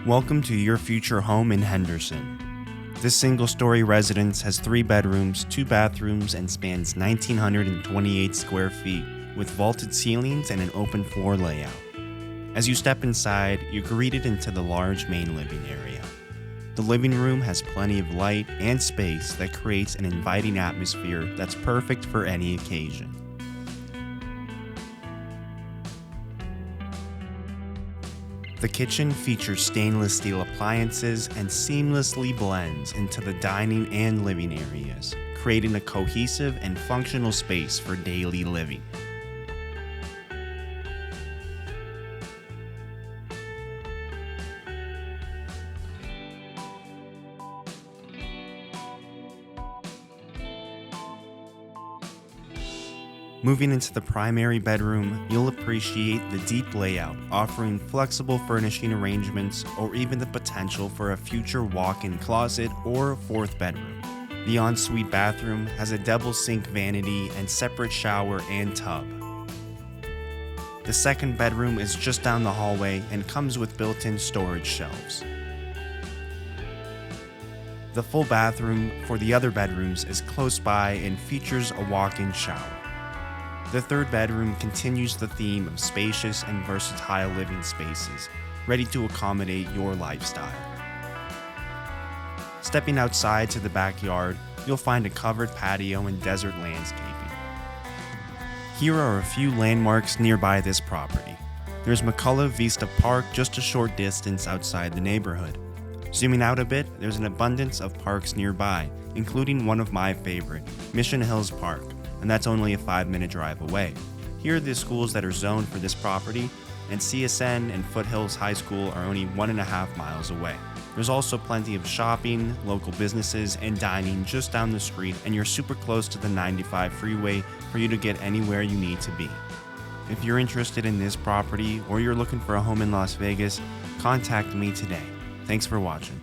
Welcome to your future home in Henderson. This single-story residence has 3 bedrooms, 2 bathrooms, and spans 1,928 square feet with vaulted ceilings and an open floor layout. As you step inside, you're greeted into the large main living area. The living room has plenty of light and space that creates an inviting atmosphere that's perfect for any occasion. The kitchen features stainless steel appliances and seamlessly blends into the dining and living areas, creating a cohesive and functional space for daily living. Moving into the primary bedroom, you'll appreciate the deep layout, offering flexible furnishing arrangements or even the potential for a future walk-in closet or 4th bedroom. The ensuite bathroom has a double sink vanity and separate shower and tub. The 2nd bedroom is just down the hallway and comes with built-in storage shelves. The full bathroom for the other bedrooms is close by and features a walk-in shower. The 3rd bedroom continues the theme of spacious and versatile living spaces, ready to accommodate your lifestyle. Stepping outside to the backyard, you'll find a covered patio and desert landscaping. Here are a few landmarks nearby this property. There's McCullough Vista Park just a short distance outside the neighborhood. Zooming out a bit, there's an abundance of parks nearby, including one of my favorite, Mission Hills Park, and that's only a 5-minute drive away. Here are the schools that are zoned for this property, and CSN and Foothills High School are only 1.5 miles away. There's also plenty of shopping, local businesses, and dining just down the street, and you're super close to the 95 freeway for you to get anywhere you need to be. If you're interested in this property or you're looking for a home in Las Vegas, contact me today. Thanks for watching.